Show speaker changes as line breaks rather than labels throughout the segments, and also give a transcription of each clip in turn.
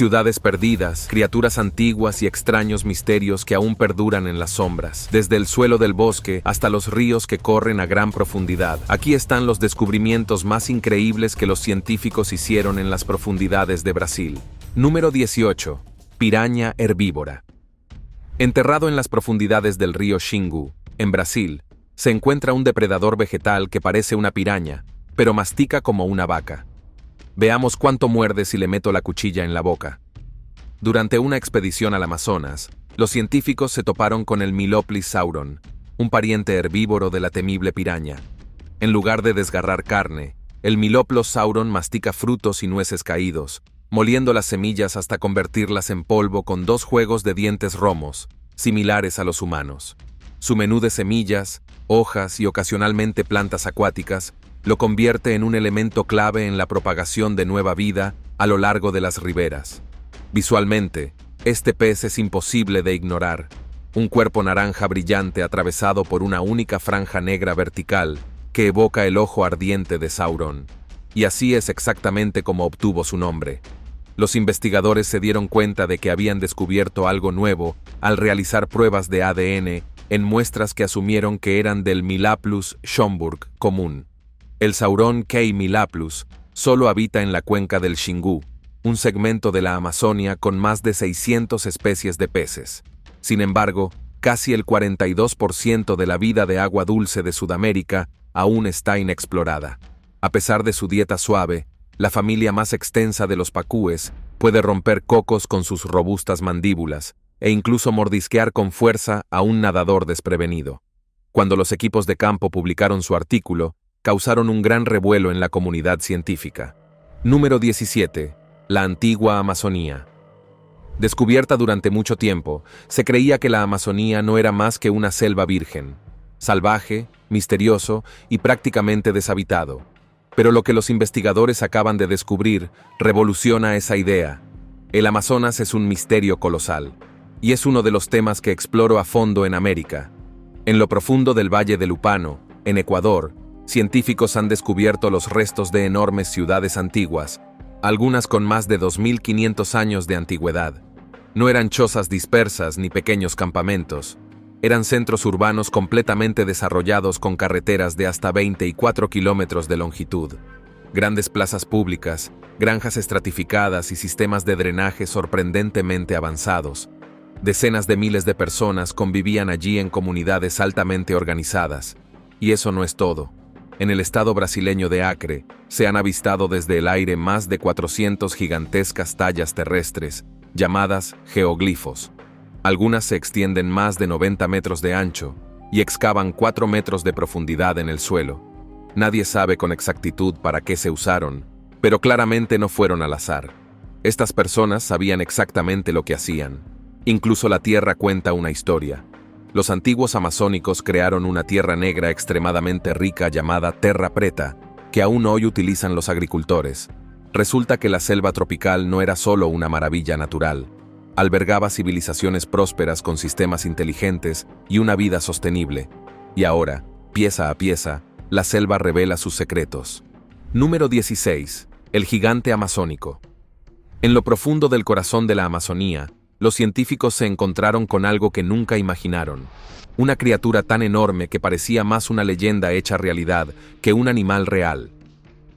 Ciudades perdidas, criaturas antiguas y extraños misterios que aún perduran en las sombras, desde el suelo del bosque hasta los ríos que corren a gran profundidad. Aquí están los descubrimientos más increíbles que los científicos hicieron en las profundidades de Brasil. Número 18. Piraña herbívora. Enterrado en las profundidades del río Xingu, en Brasil, se encuentra un depredador vegetal que parece una piraña, pero mastica como una vaca. Veamos cuánto muerde si le meto la cuchilla en la boca. Durante una expedición al Amazonas, los científicos se toparon con el Miloplis sauron, un pariente herbívoro de la temible piraña. En lugar de desgarrar carne, el Miloplos sauron mastica frutos y nueces caídos, moliendo las semillas hasta convertirlas en polvo con 2 juegos de dientes romos, similares a los humanos. Su menú de semillas, hojas y ocasionalmente plantas acuáticas lo convierte en un elemento clave en la propagación de nueva vida a lo largo de las riberas. Visualmente, este pez es imposible de ignorar. Un cuerpo naranja brillante atravesado por una única franja negra vertical que evoca el ojo ardiente de Sauron. Y así es exactamente como obtuvo su nombre. Los investigadores se dieron cuenta de que habían descubierto algo nuevo al realizar pruebas de ADN en muestras que asumieron que eran del Milaplus schomburg común. El Sauron K. milaplus solo habita en la cuenca del Xingu, un segmento de la Amazonia con más de 600 especies de peces. Sin embargo, casi el 42% de la vida de agua dulce de Sudamérica aún está inexplorada. A pesar de su dieta suave, la familia más extensa de los pacúes puede romper cocos con sus robustas mandíbulas e incluso mordisquear con fuerza a un nadador desprevenido. Cuando los equipos de campo publicaron su artículo, causaron un gran revuelo en la comunidad científica. Número 17. La antigua Amazonía. Descubierta durante mucho tiempo, se creía que la Amazonía no era más que una selva virgen, salvaje, misterioso y prácticamente deshabitado. Pero lo que los investigadores acaban de descubrir revoluciona esa idea. El Amazonas es un misterio colosal, y es uno de los temas que exploro a fondo en América. En lo profundo del Valle de Lupano, en Ecuador, científicos han descubierto los restos de enormes ciudades antiguas, algunas con más de 2.500 años de antigüedad. No eran chozas dispersas ni pequeños campamentos. Eran centros urbanos completamente desarrollados con carreteras de hasta 24 kilómetros de longitud. Grandes plazas públicas, granjas estratificadas y sistemas de drenaje sorprendentemente avanzados. Decenas de miles de personas convivían allí en comunidades altamente organizadas. Y eso no es todo. En el estado brasileño de Acre, se han avistado desde el aire más de 400 gigantescas tallas terrestres, llamadas geoglifos. Algunas se extienden más de 90 metros de ancho y excavan 4 metros de profundidad en el suelo. Nadie sabe con exactitud para qué se usaron, pero claramente no fueron al azar. Estas personas sabían exactamente lo que hacían. Incluso la tierra cuenta una historia. Los antiguos amazónicos crearon una tierra negra extremadamente rica llamada Terra Preta, que aún hoy utilizan los agricultores. Resulta que la selva tropical no era solo una maravilla natural. Albergaba civilizaciones prósperas con sistemas inteligentes y una vida sostenible. Y ahora, pieza a pieza, la selva revela sus secretos. Número 16. El gigante amazónico. En lo profundo del corazón de la Amazonía, los científicos se encontraron con algo que nunca imaginaron. Una criatura tan enorme que parecía más una leyenda hecha realidad que un animal real.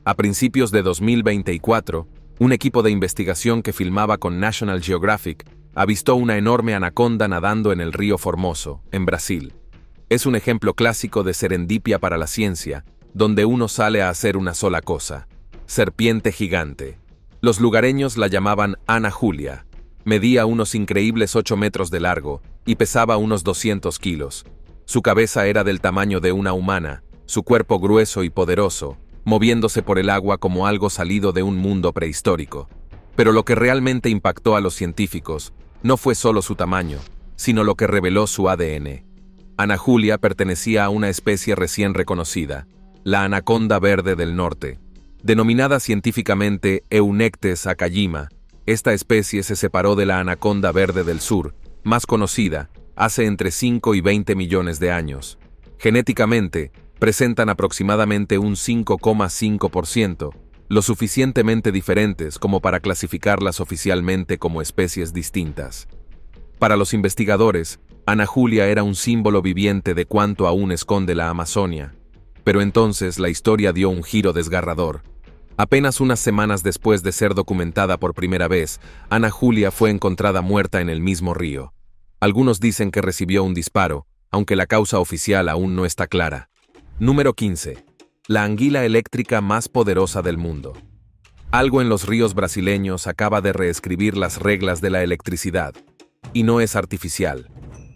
A principios de 2024, un equipo de investigación que filmaba con National Geographic avistó una enorme anaconda nadando en el río Formoso, en Brasil. Es un ejemplo clásico de serendipia para la ciencia, donde uno sale a hacer una sola cosa: serpiente gigante. Los lugareños la llamaban Ana Julia. Medía unos increíbles 8 metros de largo y pesaba unos 200 kilos. Su cabeza era del tamaño de una humana, su cuerpo grueso y poderoso, moviéndose por el agua como algo salido de un mundo prehistórico. Pero lo que realmente impactó a los científicos no fue solo su tamaño, sino lo que reveló su ADN. Ana Julia pertenecía a una especie recién reconocida, la anaconda verde del norte. Denominada científicamente Eunectes acallima, esta especie se separó de la anaconda verde del sur, más conocida, hace entre 5 y 20 millones de años. Genéticamente, presentan aproximadamente un 5,5%, lo suficientemente diferentes como para clasificarlas oficialmente como especies distintas. Para los investigadores, Ana Julia era un símbolo viviente de cuánto aún esconde la Amazonia. Pero entonces la historia dio un giro desgarrador. Apenas unas semanas después de ser documentada por primera vez, Ana Julia fue encontrada muerta en el mismo río. Algunos dicen que recibió un disparo, aunque la causa oficial aún no está clara. Número 15. La anguila eléctrica más poderosa del mundo. Algo en los ríos brasileños acaba de reescribir las reglas de la electricidad. Y no es artificial.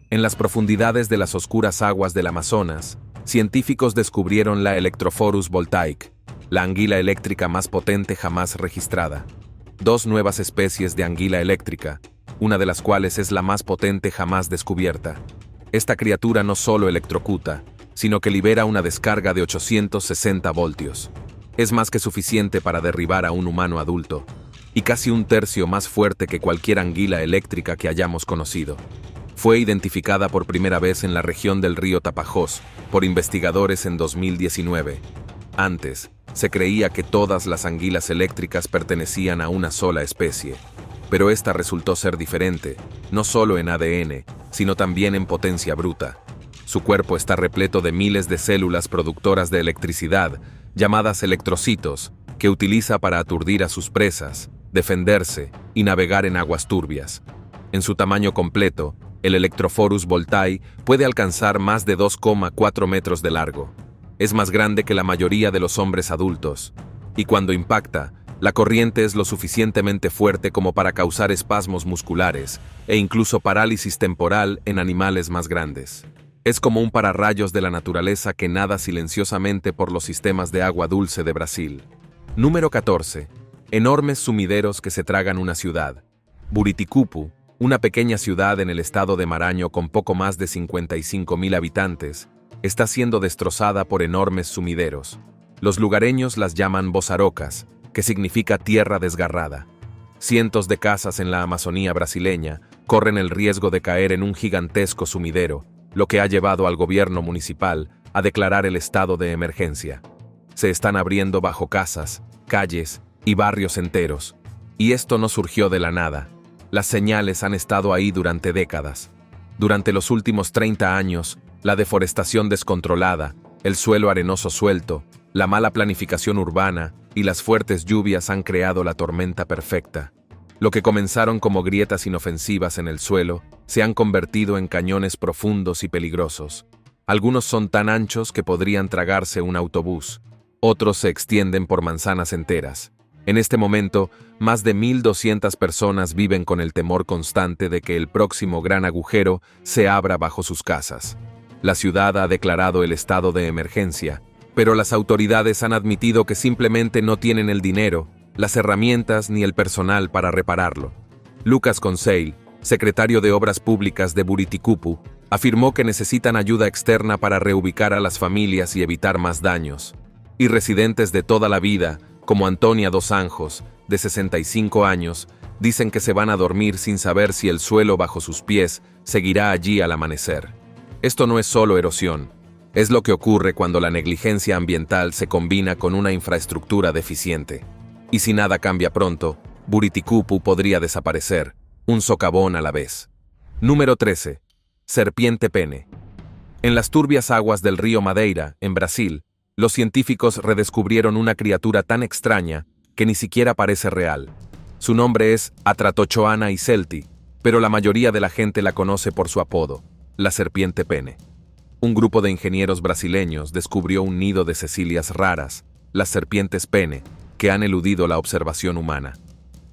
En las profundidades de las oscuras aguas del Amazonas, científicos descubrieron la Electrophorus voltaic, la anguila eléctrica más potente jamás registrada. 2 nuevas especies de anguila eléctrica, una de las cuales es la más potente jamás descubierta. Esta criatura no solo electrocuta, sino que libera una descarga de 860 voltios. Es más que suficiente para derribar a un humano adulto, y casi 1/3 más fuerte que cualquier anguila eléctrica que hayamos conocido. Fue identificada por primera vez en la región del río Tapajós por investigadores en 2019. Antes, se creía que todas las anguilas eléctricas pertenecían a una sola especie, pero esta resultó ser diferente, no solo en ADN, sino también en potencia bruta. Su cuerpo está repleto de miles de células productoras de electricidad, llamadas electrocitos, que utiliza para aturdir a sus presas, defenderse y navegar en aguas turbias. En su tamaño completo, el Electrophorus voltaic puede alcanzar más de 2,4 metros de largo. Es más grande que la mayoría de los hombres adultos, y cuando impacta, la corriente es lo suficientemente fuerte como para causar espasmos musculares e incluso parálisis temporal en animales más grandes. Es como un pararrayos de la naturaleza que nada silenciosamente por los sistemas de agua dulce de Brasil. Número 14. Enormes sumideros que se tragan una ciudad. Buriticupu, una pequeña ciudad en el estado de Maranhão con poco más de 55,000 habitantes, está siendo destrozada por enormes sumideros. Los lugareños las llaman bozarocas, que significa tierra desgarrada. Cientos de casas en la Amazonía brasileña corren el riesgo de caer en un gigantesco sumidero, lo que ha llevado al gobierno municipal a declarar el estado de emergencia. Se están abriendo bajo casas, calles y barrios enteros. Y esto no surgió de la nada. Las señales han estado ahí durante décadas. Durante los últimos 30 años, la deforestación descontrolada, el suelo arenoso suelto, la mala planificación urbana y las fuertes lluvias han creado la tormenta perfecta. Lo que comenzaron como grietas inofensivas en el suelo se han convertido en cañones profundos y peligrosos. Algunos son tan anchos que podrían tragarse un autobús. Otros se extienden por manzanas enteras. En este momento, más de 1,200 personas viven con el temor constante de que el próximo gran agujero se abra bajo sus casas. La ciudad ha declarado el estado de emergencia, pero las autoridades han admitido que simplemente no tienen el dinero, las herramientas ni el personal para repararlo. Lucas Conseil, secretario de Obras Públicas de Buriticupu, afirmó que necesitan ayuda externa para reubicar a las familias y evitar más daños. Y residentes de toda la vida, como Antônia dos Anjos, de 65 años, dicen que se van a dormir sin saber si el suelo bajo sus pies seguirá allí al amanecer. Esto no es solo erosión, es lo que ocurre cuando la negligencia ambiental se combina con una infraestructura deficiente. Y si nada cambia pronto, Buriticupu podría desaparecer, un socavón a la vez. Número 13. Serpiente pene. En las turbias aguas del río Madeira, en Brasil, los científicos redescubrieron una criatura tan extraña que ni siquiera parece real. Su nombre es Atratochoana icelti, pero la mayoría de la gente la conoce por su apodo, la serpiente pene. Un grupo de ingenieros brasileños descubrió un nido de cecilias raras, las serpientes pene, que han eludido la observación humana.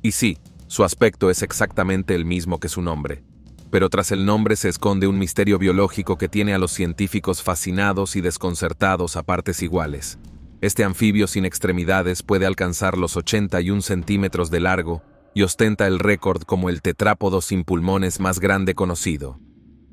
Y sí, su aspecto es exactamente el mismo que su nombre. Pero tras el nombre se esconde un misterio biológico que tiene a los científicos fascinados y desconcertados a partes iguales. Este anfibio sin extremidades puede alcanzar los 81 centímetros de largo y ostenta el récord como el tetrápodo sin pulmones más grande conocido.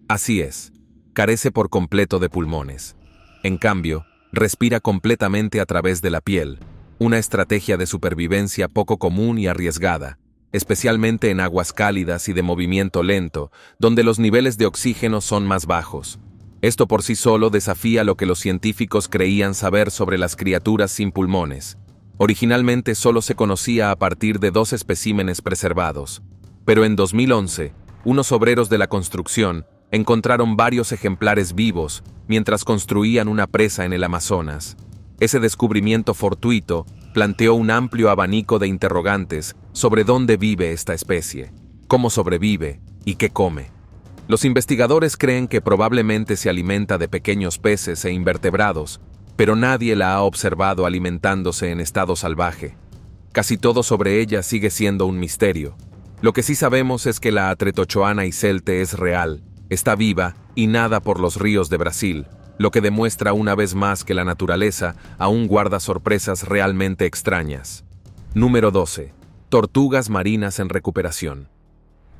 Así es, carece por completo de pulmones. En cambio, respira completamente a través de la piel, una estrategia de supervivencia poco común y arriesgada, especialmente en aguas cálidas y de movimiento lento, donde los niveles de oxígeno son más bajos. Esto por sí solo desafía lo que los científicos creían saber sobre las criaturas sin pulmones. Originalmente solo se conocía a partir de 2 especímenes preservados, pero en 2011, unos obreros de la construcción encontraron varios ejemplares vivos mientras construían una presa en el Amazonas. Ese descubrimiento fortuito planteó un amplio abanico de interrogantes sobre dónde vive esta especie, cómo sobrevive y qué come. Los investigadores creen que probablemente se alimenta de pequeños peces e invertebrados, pero nadie la ha observado alimentándose en estado salvaje. Casi todo sobre ella sigue siendo un misterio. Lo que sí sabemos es que la Atretochoana icelte es real, está viva y nada por los ríos de Brasil, lo que demuestra una vez más que la naturaleza aún guarda sorpresas realmente extrañas. Número 12. Tortugas marinas en recuperación.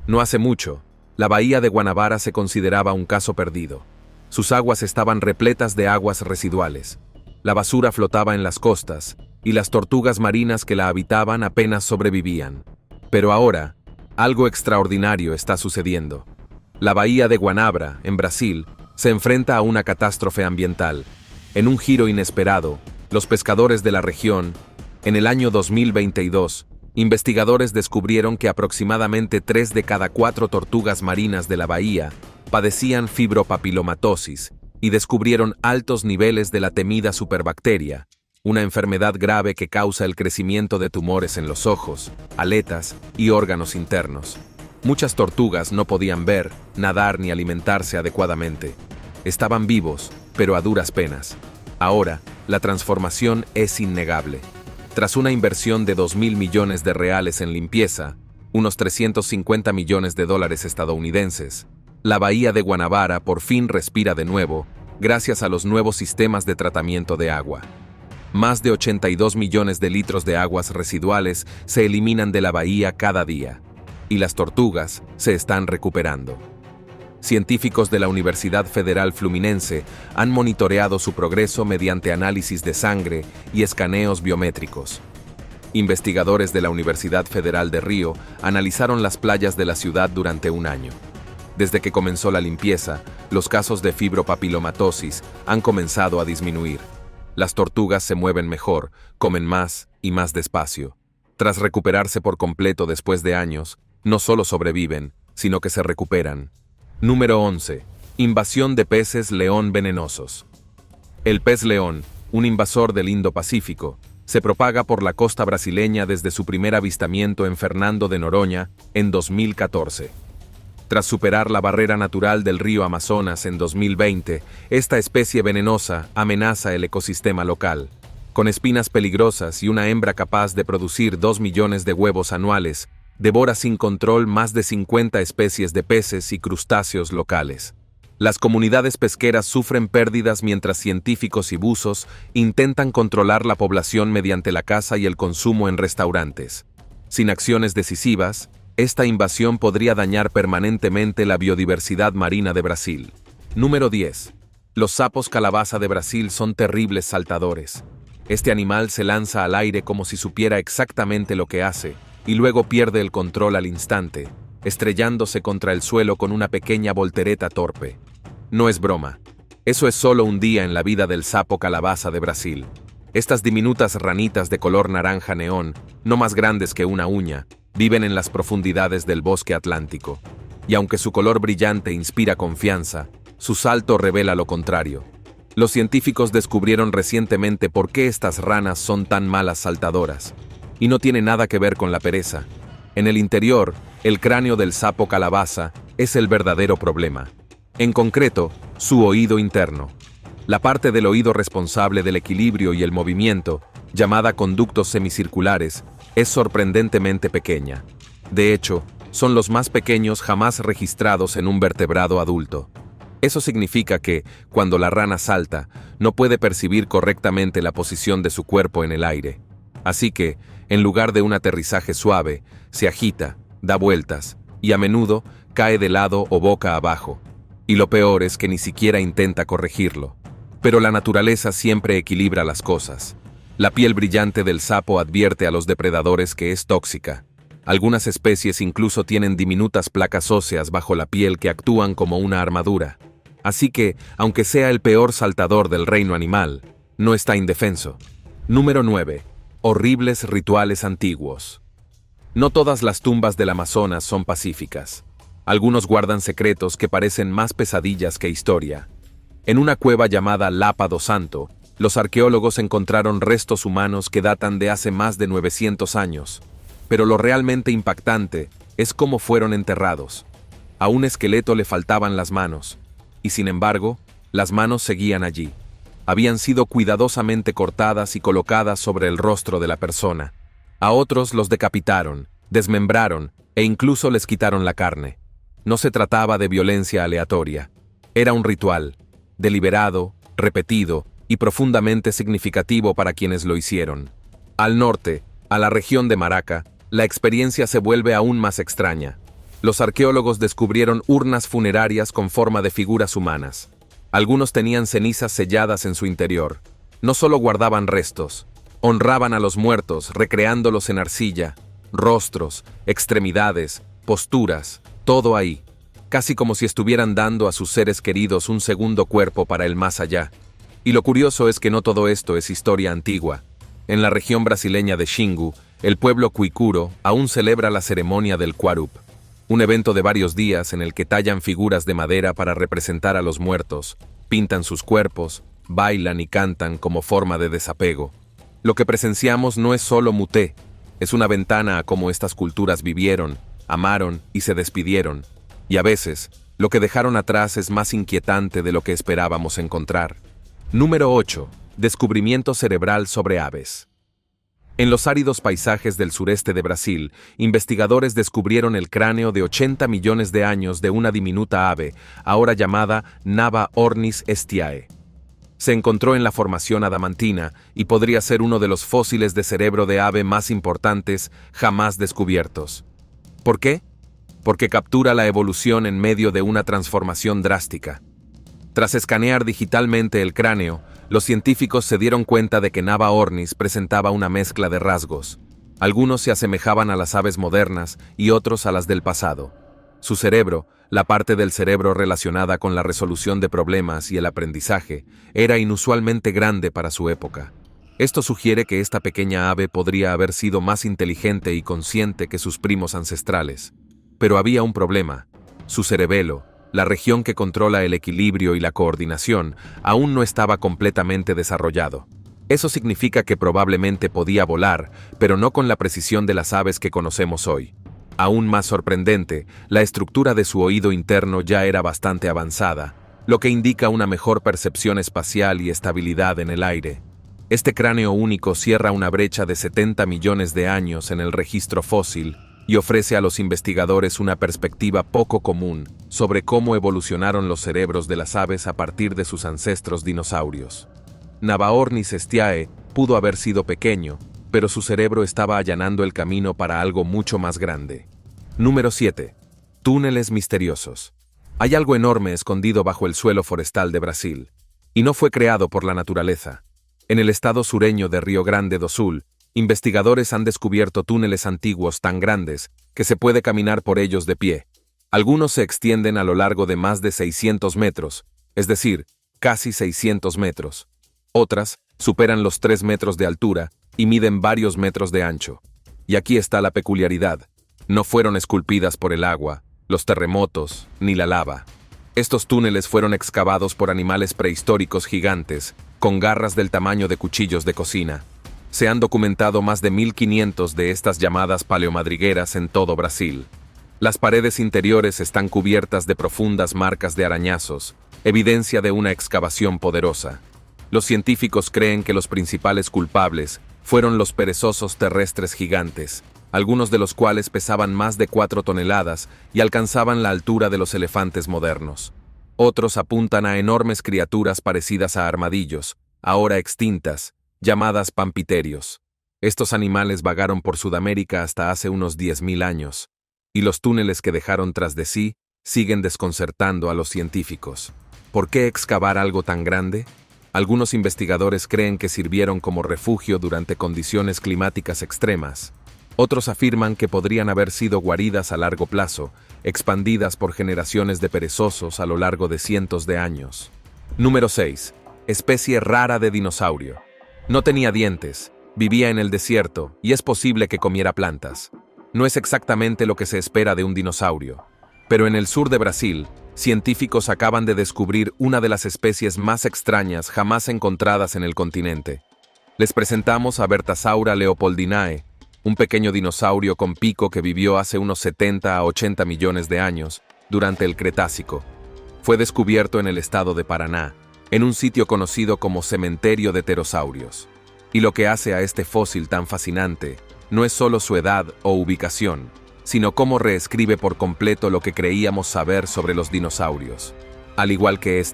No hace mucho, la bahía de Guanabara se consideraba un caso perdido. Sus aguas estaban repletas de aguas residuales. La basura flotaba en las costas, y las tortugas marinas que la habitaban apenas sobrevivían. Pero ahora, algo extraordinario está sucediendo. La bahía de Guanabara, en Brasil, se enfrenta a una catástrofe ambiental. En un giro inesperado, los pescadores de la región, en el año 2022, investigadores descubrieron que aproximadamente 3 de cada 4 tortugas marinas de la bahía padecían fibropapilomatosis y descubrieron altos niveles de la temida superbacteria, una enfermedad grave que causa el crecimiento de tumores en los ojos, aletas y órganos internos. Muchas tortugas no podían ver, nadar ni alimentarse adecuadamente. Estaban vivos, pero a duras penas. Ahora, la transformación es innegable. Tras una inversión de 2.000 millones de reales en limpieza, unos 350 millones de dólares estadounidenses, la bahía de Guanabara por fin respira de nuevo, gracias a los nuevos sistemas de tratamiento de agua. Más de 82 millones de litros de aguas residuales se eliminan de la bahía cada día, y las tortugas se están recuperando. Científicos de la Universidad Federal Fluminense han monitoreado su progreso mediante análisis de sangre y escaneos biométricos. Investigadores de la Universidad Federal de Río analizaron las playas de la ciudad durante un año. Desde que comenzó la limpieza, los casos de fibropapilomatosis han comenzado a disminuir. Las tortugas se mueven mejor, comen más y más despacio. Tras recuperarse por completo después de años, no solo sobreviven, sino que se recuperan. Número 11. Invasión de peces león venenosos. El pez león, un invasor del Indo-Pacífico, se propaga por la costa brasileña desde su primer avistamiento en Fernando de Noronha en 2014. Tras superar la barrera natural del río Amazonas en 2020, esta especie venenosa amenaza el ecosistema local. Con espinas peligrosas y una hembra capaz de producir 2 millones de huevos anuales, devora sin control más de 50 especies de peces y crustáceos locales. Las comunidades pesqueras sufren pérdidas mientras científicos y buzos intentan controlar la población mediante la caza y el consumo en restaurantes. Sin acciones decisivas, esta invasión podría dañar permanentemente la biodiversidad marina de Brasil. Número 10. Los sapos calabaza de Brasil son terribles saltadores. Este animal se lanza al aire como si supiera exactamente lo que hace, y luego pierde el control al instante, estrellándose contra el suelo con una pequeña voltereta torpe. No es broma. Eso es solo un día en la vida del sapo calabaza de Brasil. Estas diminutas ranitas de color naranja neón, no más grandes que una uña, viven en las profundidades del bosque atlántico. Y aunque su color brillante inspira confianza, su salto revela lo contrario. Los científicos descubrieron recientemente por qué estas ranas son tan malas saltadoras. Y no tiene nada que ver con la pereza. En el interior, el cráneo del sapo calabaza es el verdadero problema. En concreto, su oído interno. La parte del oído responsable del equilibrio y el movimiento, llamada conductos semicirculares, es sorprendentemente pequeña. De hecho, son los más pequeños jamás registrados en un vertebrado adulto. Eso significa que, cuando la rana salta, no puede percibir correctamente la posición de su cuerpo en el aire. Así que, en lugar de un aterrizaje suave, se agita, da vueltas, y a menudo cae de lado o boca abajo. Y lo peor es que ni siquiera intenta corregirlo. Pero la naturaleza siempre equilibra las cosas. La piel brillante del sapo advierte a los depredadores que es tóxica. Algunas especies incluso tienen diminutas placas óseas bajo la piel que actúan como una armadura. Así que, aunque sea el peor saltador del reino animal, no está indefenso. Número 9. Horribles rituales antiguos. No todas las tumbas del Amazonas son pacíficas. Algunos guardan secretos que parecen más pesadillas que historia. En una cueva llamada Lapa do Santo, los arqueólogos encontraron restos humanos que datan de hace más de 900 años. Pero lo realmente impactante es cómo fueron enterrados. A un esqueleto le faltaban las manos, y sin embargo, las manos seguían allí. Habían sido cuidadosamente cortadas y colocadas sobre el rostro de la persona. A otros los decapitaron, desmembraron e incluso les quitaron la carne. No se trataba de violencia aleatoria. Era un ritual, deliberado, repetido y profundamente significativo para quienes lo hicieron. Al norte, a la región de Maraca, la experiencia se vuelve aún más extraña. Los arqueólogos descubrieron urnas funerarias con forma de figuras humanas. Algunos tenían cenizas selladas en su interior. No solo guardaban restos, honraban a los muertos recreándolos en arcilla, rostros, extremidades, posturas, todo ahí, casi como si estuvieran dando a sus seres queridos un segundo cuerpo para el más allá. Y lo curioso es que no todo esto es historia antigua. En la región brasileña de Xingu, el pueblo cuicuro aún celebra la ceremonia del Quarup, un evento de varios días en el que tallan figuras de madera para representar a los muertos, pintan sus cuerpos, bailan y cantan como forma de desapego. Lo que presenciamos no es solo muté, es una ventana a cómo estas culturas vivieron, amaron y se despidieron, y a veces, lo que dejaron atrás es más inquietante de lo que esperábamos encontrar. Número 8. Descubrimiento cerebral sobre aves. En los áridos paisajes del sureste de Brasil, investigadores descubrieron el cráneo de 80 millones de años de una diminuta ave, ahora llamada Nava ornis estiae. Se encontró en la formación adamantina y podría ser uno de los fósiles de cerebro de ave más importantes jamás descubiertos. ¿Por qué? Porque captura la evolución en medio de una transformación drástica. Tras escanear digitalmente el cráneo, los científicos se dieron cuenta de que Nava ornis presentaba una mezcla de rasgos. Algunos se asemejaban a las aves modernas y otros a las del pasado. Su cerebro, la parte del cerebro relacionada con la resolución de problemas y el aprendizaje, era inusualmente grande para su época. Esto sugiere que esta pequeña ave podría haber sido más inteligente y consciente que sus primos ancestrales. Pero había un problema. Su cerebelo, la región que controla el equilibrio y la coordinación, aún no estaba completamente desarrollado. Eso significa que probablemente podía volar, pero no con la precisión de las aves que conocemos hoy. Aún más sorprendente, la estructura de su oído interno ya era bastante avanzada, lo que indica una mejor percepción espacial y estabilidad en el aire. Este cráneo único cierra una brecha de 70 millones de años en el registro fósil, y ofrece a los investigadores una perspectiva poco común sobre cómo evolucionaron los cerebros de las aves a partir de sus ancestros dinosaurios. Nava ornis estiae pudo haber sido pequeño, pero su cerebro estaba allanando el camino para algo mucho más grande. Número 7. Túneles misteriosos. Hay algo enorme escondido bajo el suelo forestal de Brasil, y no fue creado por la naturaleza. En el estado sureño de Río Grande do Sul, investigadores han descubierto túneles antiguos tan grandes que se puede caminar por ellos de pie. Algunos se extienden a lo largo de más de 600 metros, es decir, casi 600 metros. Otras superan los 3 metros de altura y miden varios metros de ancho. Y aquí está la peculiaridad. No fueron esculpidas por el agua, los terremotos, ni la lava. Estos túneles fueron excavados por animales prehistóricos gigantes, con garras del tamaño de cuchillos de cocina. Se han documentado más de 1500 de estas llamadas paleomadrigueras en todo Brasil. Las paredes interiores están cubiertas de profundas marcas de arañazos, evidencia de una excavación poderosa. Los científicos creen que los principales culpables fueron los perezosos terrestres gigantes, algunos de los cuales pesaban más de 4 toneladas y alcanzaban la altura de los elefantes modernos. Otros apuntan a enormes criaturas parecidas a armadillos, ahora extintas, llamadas pampiterios. Estos animales vagaron por Sudamérica hasta hace unos 10.000 años, y los túneles que dejaron tras de sí siguen desconcertando a los científicos. ¿Por qué excavar algo tan grande? Algunos investigadores creen que sirvieron como refugio durante condiciones climáticas extremas. Otros afirman que podrían haber sido guaridas a largo plazo, expandidas por generaciones de perezosos a lo largo de cientos de años. Número 6. Especie rara de dinosaurio. No tenía dientes, Vivía en el desierto y es posible que comiera plantas. No es exactamente lo que se espera de un dinosaurio. Pero en el sur de Brasil, científicos acaban de descubrir una de las especies más extrañas jamás encontradas en el continente. Les presentamos a Bertasaura leopoldinae, un pequeño dinosaurio con pico que vivió hace unos 70 a 80 millones de años, durante el Cretácico. Fue descubierto en el estado de Paraná, en un sitio conocido como Cementerio de Pterosaurios. Y lo que hace a este fósil tan fascinante no es solo su edad o ubicación, sino cómo reescribe por completo lo que creíamos saber sobre los dinosaurios. Al igual que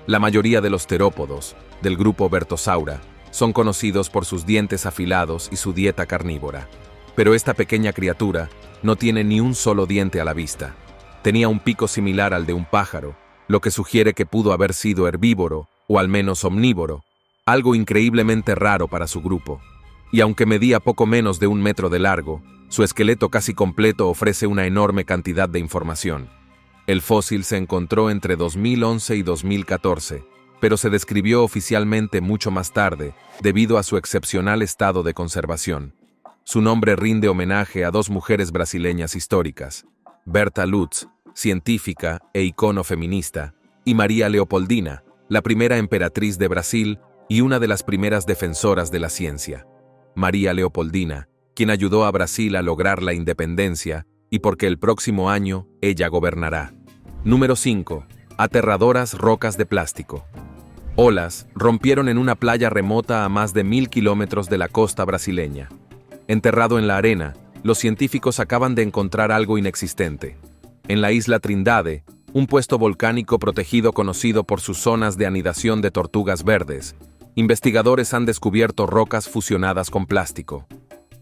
la mayoría de los terópodos, del grupo Bertosaura, son conocidos por sus dientes afilados y su dieta carnívora. Pero esta pequeña criatura no tiene ni un solo diente a la vista. Tenía un pico similar al de un pájaro, lo que sugiere que pudo haber sido herbívoro, o al menos omnívoro, algo increíblemente raro para su grupo. Y aunque medía poco menos de 1 metro de largo, su esqueleto casi completo ofrece una enorme cantidad de información. El fósil se encontró entre 2011 y 2014, pero se describió oficialmente mucho más tarde debido a su excepcional estado de conservación. Su nombre rinde homenaje a 2 mujeres brasileñas históricas, Berta Lutz, científica e icono feminista, y María Leopoldina, la primera emperatriz de Brasil y una de las primeras defensoras de la ciencia. María Leopoldina, quien ayudó a Brasil a lograr la independencia y porque el próximo año ella gobernará. Número 5. Aterradoras rocas de plástico. Olas rompieron en una playa remota a más de 1000 kilómetros de la costa brasileña. Enterrado en la arena, los científicos acaban de encontrar algo inexistente. En la isla Trindade, un puesto volcánico protegido conocido por sus zonas de anidación de tortugas verdes, investigadores han descubierto rocas fusionadas con plástico.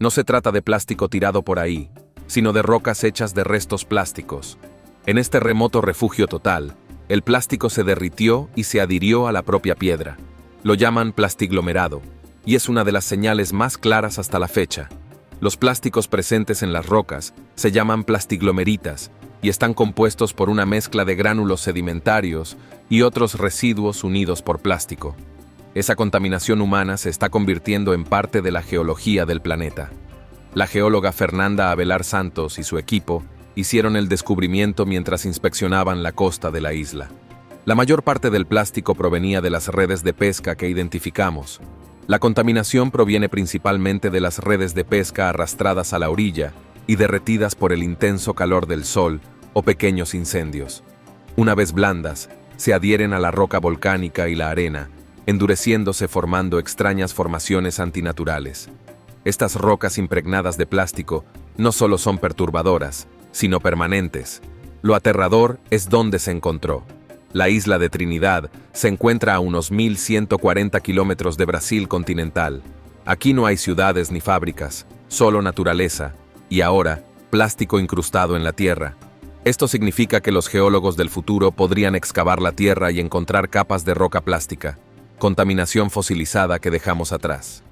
No se trata de plástico tirado por ahí, sino de rocas hechas de restos plásticos. En este remoto refugio total, el plástico se derritió y se adhirió a la propia piedra. Lo llaman plastiglomerado, y es una de las señales más claras hasta la fecha. Los plásticos presentes en las rocas se llaman plastiglomeritas y están compuestos por una mezcla de gránulos sedimentarios y otros residuos unidos por plástico. Esa contaminación humana se está convirtiendo en parte de la geología del planeta. La geóloga Fernanda Avelar Santos y su equipo hicieron el descubrimiento mientras inspeccionaban la costa de la isla. La mayor parte del plástico provenía de las redes de pesca que identificamos. La contaminación proviene principalmente de las redes de pesca arrastradas a la orilla y derretidas por el intenso calor del sol o pequeños incendios. Una vez blandas, se adhieren a la roca volcánica y la arena, endureciéndose formando extrañas formaciones antinaturales. Estas rocas impregnadas de plástico no solo son perturbadoras, sino permanentes. Lo aterrador es dónde se encontró. La isla de Trinidad se encuentra a unos 1140 kilómetros de Brasil continental. Aquí no hay ciudades ni fábricas, solo naturaleza, y ahora, plástico incrustado en la tierra. Esto significa que los geólogos del futuro podrían excavar la tierra y encontrar capas de roca plástica, contaminación fosilizada que dejamos atrás.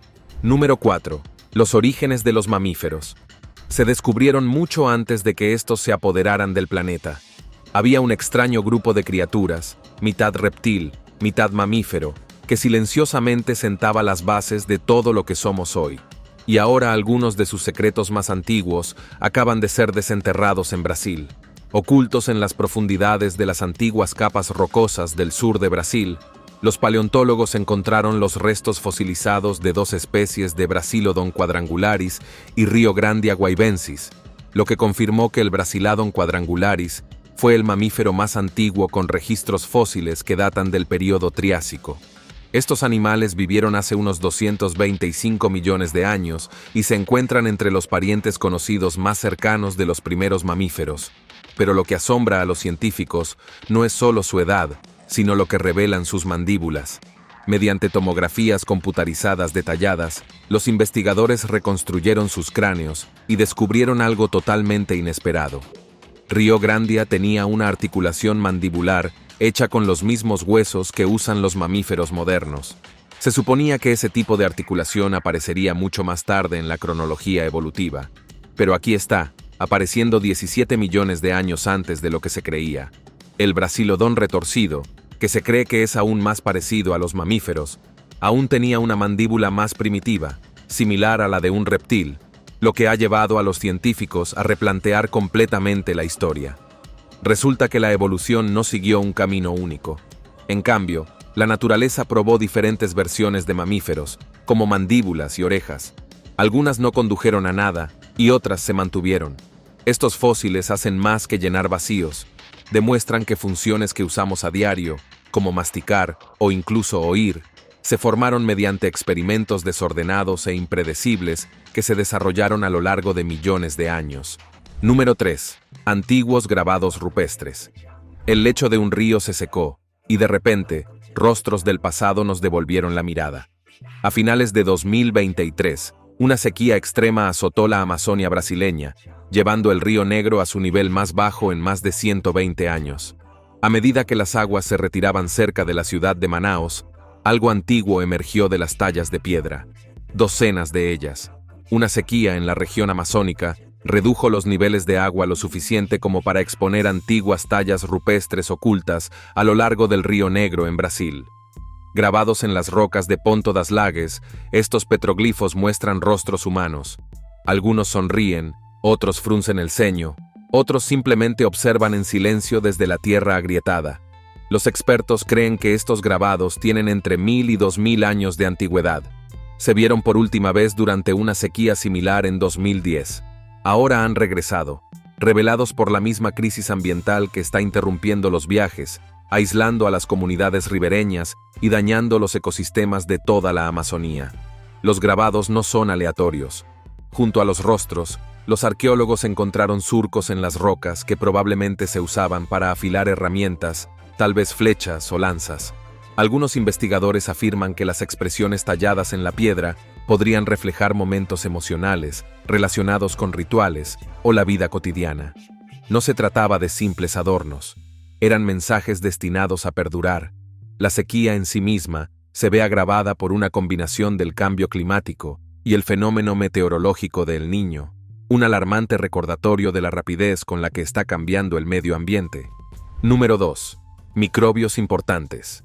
Número 4. Los orígenes de los mamíferos. Se descubrieron mucho antes de que estos se apoderaran del planeta. Había un extraño grupo de criaturas, mitad reptil, mitad mamífero, que silenciosamente sentaba las bases de todo lo que somos hoy. Y ahora algunos de sus secretos más antiguos acaban de ser desenterrados en Brasil. Ocultos en las profundidades de las antiguas capas rocosas del sur de Brasil, los paleontólogos encontraron los restos fosilizados de 2 especies de Brasilodon quadrangularis y Riograndia guaibensis, lo que confirmó que el Brasilodon quadrangularis fue el mamífero más antiguo con registros fósiles que datan del período Triásico. Estos animales vivieron hace unos 225 millones de años y se encuentran entre los parientes conocidos más cercanos de los primeros mamíferos. Pero lo que asombra a los científicos no es solo su edad, sino lo que revelan sus mandíbulas. Mediante tomografías computarizadas detalladas, los investigadores reconstruyeron sus cráneos y descubrieron algo totalmente inesperado. Riograndia tenía una articulación mandibular hecha con los mismos huesos que usan los mamíferos modernos. Se suponía que ese tipo de articulación aparecería mucho más tarde en la cronología evolutiva, pero aquí está, apareciendo 17 millones de años antes de lo que se creía. El Brasilodon retorcido, que se cree que es aún más parecido a los mamíferos, aún tenía una mandíbula más primitiva, similar a la de un reptil, lo que ha llevado a los científicos a replantear completamente la historia. Resulta que la evolución no siguió un camino único. En cambio, la naturaleza probó diferentes versiones de mamíferos, como mandíbulas y orejas. Algunas no condujeron a nada y otras se mantuvieron. Estos fósiles hacen más que llenar vacíos. Demuestran que funciones que usamos a diario, como masticar o incluso oír, se formaron mediante experimentos desordenados e impredecibles que se desarrollaron a lo largo de millones de años. Número 3. Antiguos grabados rupestres. El lecho de un río se secó, y de repente, rostros del pasado nos devolvieron la mirada. A finales de 2023, una sequía extrema azotó la Amazonia brasileña, llevando el río Negro a su nivel más bajo en más de 120 años. A medida que las aguas se retiraban cerca de la ciudad de Manaos, algo antiguo emergió de las tallas de piedra. Docenas de ellas. Una sequía en la región amazónica redujo los niveles de agua lo suficiente como para exponer antiguas tallas rupestres ocultas a lo largo del río Negro en Brasil. Grabados en las rocas de Ponta das Lages, estos petroglifos muestran rostros humanos. Algunos sonríen, otros fruncen el ceño, otros simplemente observan en silencio desde la tierra agrietada. Los expertos creen que estos grabados tienen entre 1000 y 2000 años de antigüedad. Se vieron por última vez durante una sequía similar en 2010. Ahora han regresado, revelados por la misma crisis ambiental que está interrumpiendo los viajes, aislando a las comunidades ribereñas y dañando los ecosistemas de toda la Amazonía. Los grabados no son aleatorios. Junto a los rostros, los arqueólogos encontraron surcos en las rocas que probablemente se usaban para afilar herramientas, tal vez flechas o lanzas. Algunos investigadores afirman que las expresiones talladas en la piedra podrían reflejar momentos emocionales relacionados con rituales o la vida cotidiana. No se trataba de simples adornos. Eran mensajes destinados a perdurar. La sequía en sí misma se ve agravada por una combinación del cambio climático y el fenómeno meteorológico de El Niño, un alarmante recordatorio de la rapidez con la que está cambiando el medio ambiente. Número 2. Microbios importantes.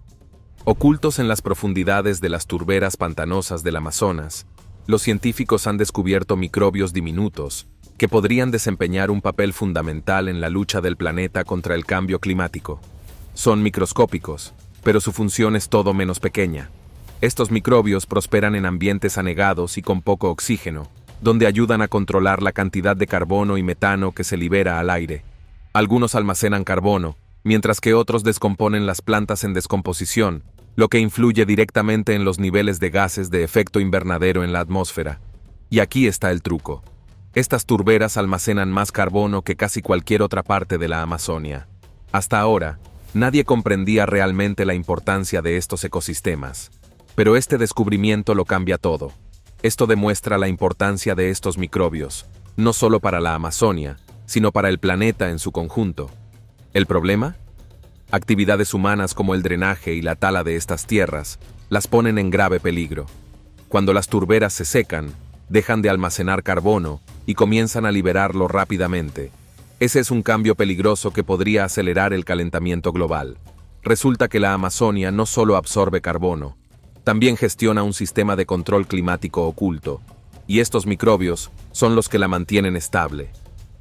Ocultos en las profundidades de las turberas pantanosas del Amazonas, los científicos han descubierto microbios diminutos que podrían desempeñar un papel fundamental en la lucha del planeta contra el cambio climático. Son microscópicos, pero su función es todo menos pequeña. Estos microbios prosperan en ambientes anegados y con poco oxígeno, donde ayudan a controlar la cantidad de carbono y metano que se libera al aire. Algunos almacenan carbono, mientras que otros descomponen las plantas en descomposición, lo que influye directamente en los niveles de gases de efecto invernadero en la atmósfera. Y aquí está el truco. Estas turberas almacenan más carbono que casi cualquier otra parte de la Amazonia. Hasta ahora, nadie comprendía realmente la importancia de estos ecosistemas. Pero este descubrimiento lo cambia todo. Esto demuestra la importancia de estos microbios, no solo para la Amazonia, sino para el planeta en su conjunto. ¿El problema? Actividades humanas como el drenaje y la tala de estas tierras las ponen en grave peligro. Cuando las turberas se secan, dejan de almacenar carbono y comienzan a liberarlo rápidamente. Ese es un cambio peligroso que podría acelerar el calentamiento global. Resulta que la Amazonia no solo absorbe carbono, también gestiona un sistema de control climático oculto, y estos microbios son los que la mantienen estable.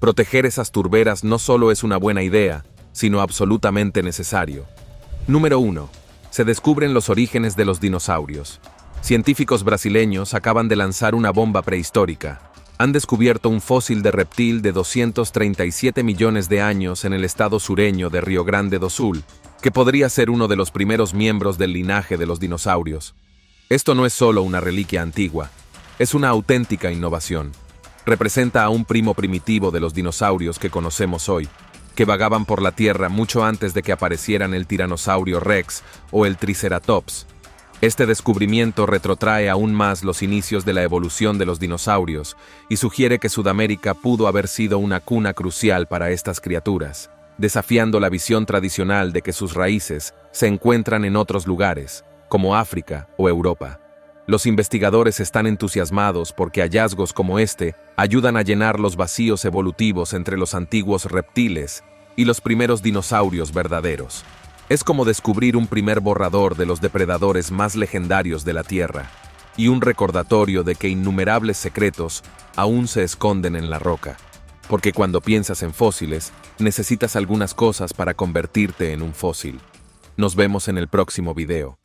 Proteger esas turberas no solo es una buena idea, sino absolutamente necesario. Número 1. Se descubren los orígenes de los dinosaurios. Científicos brasileños acaban de lanzar una bomba prehistórica. Han descubierto un fósil de reptil de 237 millones de años en el estado sureño de Río Grande do Sul, que podría ser uno de los primeros miembros del linaje de los dinosaurios. Esto no es solo una reliquia antigua, es una auténtica innovación. Representa a un primo primitivo de los dinosaurios que conocemos hoy, que vagaban por la Tierra mucho antes de que aparecieran el Tiranosaurio Rex o el Triceratops. Este descubrimiento retrotrae aún más los inicios de la evolución de los dinosaurios y sugiere que Sudamérica pudo haber sido una cuna crucial para estas criaturas, desafiando la visión tradicional de que sus raíces se encuentran en otros lugares, como África o Europa. Los investigadores están entusiasmados porque hallazgos como este ayudan a llenar los vacíos evolutivos entre los antiguos reptiles y los primeros dinosaurios verdaderos. Es como descubrir un primer borrador de los depredadores más legendarios de la Tierra. y un recordatorio de que innumerables secretos aún se esconden en la roca. Porque cuando piensas en fósiles, necesitas algunas cosas para convertirte en un fósil. Nos vemos en el próximo video.